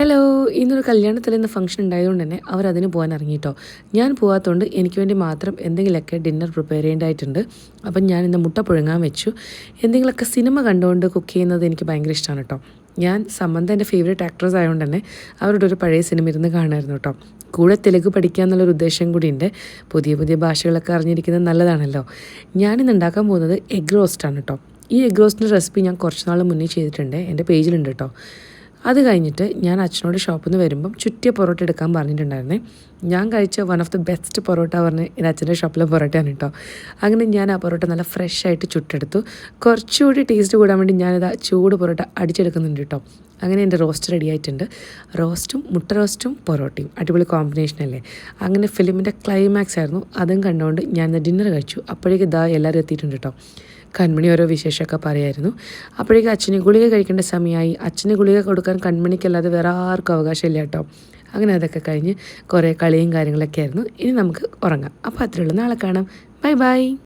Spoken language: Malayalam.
ഹലോ, ഇന്നൊരു കല്യാണത്തിൽ ഇന്ന് ഫംഗ്ഷൻ ഉണ്ടായതുകൊണ്ട് തന്നെ അവരതിന് പോകാൻ ഇറങ്ങിയിട്ടോ. ഞാൻ പോകാത്തതുകൊണ്ട് എനിക്ക് വേണ്ടി മാത്രം എന്തെങ്കിലുമൊക്കെ ഡിന്നർ പ്രിപ്പയർ ചെയ്യേണ്ടതായിട്ടുണ്ട്. അപ്പം ഞാൻ ഇന്ന് മുട്ട പുഴുങ്ങാൻ വെച്ചു. എന്തെങ്കിലുമൊക്കെ സിനിമ കണ്ടുകൊണ്ട് കുക്ക് ചെയ്യുന്നത് എനിക്ക് ഭയങ്കര ഇഷ്ടമാണ് കേട്ടോ. ഞാൻ സമ്മന്ത എൻ്റെ ഫേവറേറ്റ് ആക്ട്രസ് ആയതുകൊണ്ട് തന്നെ അവരുടെ ഒരു പഴയ സിനിമ ഇരുന്ന് കാണുമായിരുന്നു കേട്ടോ. കൂടെ തെലുങ്ക് പഠിക്കുക എന്നുള്ളൊരു ഉദ്ദേശം കൂടിയുണ്ട്. പുതിയ പുതിയ ഭാഷകളൊക്കെ അറിഞ്ഞിരിക്കുന്നത് നല്ലതാണല്ലോ. ഞാനിന്ന് ഉണ്ടാക്കാൻ പോകുന്നത് എഗ് റോസ്റ്റാണ് കേട്ടോ. ഈ എഗ് റോസ്റ്റിൻ്റെ റെസിപ്പി ഞാൻ കുറച്ച് നാൾ മുന്നേ ചെയ്തിട്ടുണ്ട്, എൻ്റെ പേജിലുണ്ട് കേട്ടോ. അത് കഴിഞ്ഞിട്ട് ഞാൻ അച്ഛനോട് ഷോപ്പിൽ നിന്ന് വരുമ്പം ചുറ്റിയ പൊറോട്ട എടുക്കാൻ പറഞ്ഞിട്ടുണ്ടായിരുന്നേ. ഞാൻ കഴിച്ച one of the best parotta പറഞ്ഞ് എൻ്റെ അച്ഛൻ്റെ ഷോപ്പിലെ പൊറോട്ടയാണ് കേട്ടോ. അങ്ങനെ ഞാൻ ആ പൊറോട്ട നല്ല ഫ്രഷ് ആയിട്ട് ചുട്ടെടുത്തു. കുറച്ചുകൂടി ടേസ്റ്റ് കൂടാൻ വേണ്ടി ഞാനിത് ചൂട് പൊറോട്ട അടിച്ചെടുക്കുന്നുണ്ട് കേട്ടോ. അങ്ങനെ എൻ്റെ റോസ്റ്റ് റെഡി ആയിട്ടുണ്ട്. റോസ്റ്റും മുട്ട റോസ്റ്റും പൊറോട്ടയും അടിപൊളി കോമ്പിനേഷൻ അല്ലേ. അങ്ങനെ ഫിലിമിൻ്റെ ക്ലൈമാക്സ് ആയിരുന്നു. അതും കണ്ടുകൊണ്ട് ഞാൻ ഡിന്നർ കഴിച്ചു. അപ്പോഴേക്ക് ഇതാ എല്ലാവരും എത്തിയിട്ടുണ്ട് കേട്ടോ. കൺമണി ഓരോ വിശേഷമൊക്കെ പറയായിരുന്നു. അപ്പോഴേക്കും അച്ഛന് ഗുളിക കഴിക്കേണ്ട സമയമായി. അച്ഛന് ഗുളിക കൊടുക്കാൻ കൺമണിക്കല്ലാതെ വേറെ ആർക്കും അവകാശമില്ല കേട്ടോ. അങ്ങനെ അതൊക്കെ കഴിഞ്ഞ് കുറേ കളിയും കാര്യങ്ങളൊക്കെ ആയിരുന്നു. ഇനി നമുക്ക് ഉറങ്ങാം. അപ്പോൾ അത്രയുള്ളൂ, നാളെ കാണാം. Bye bye.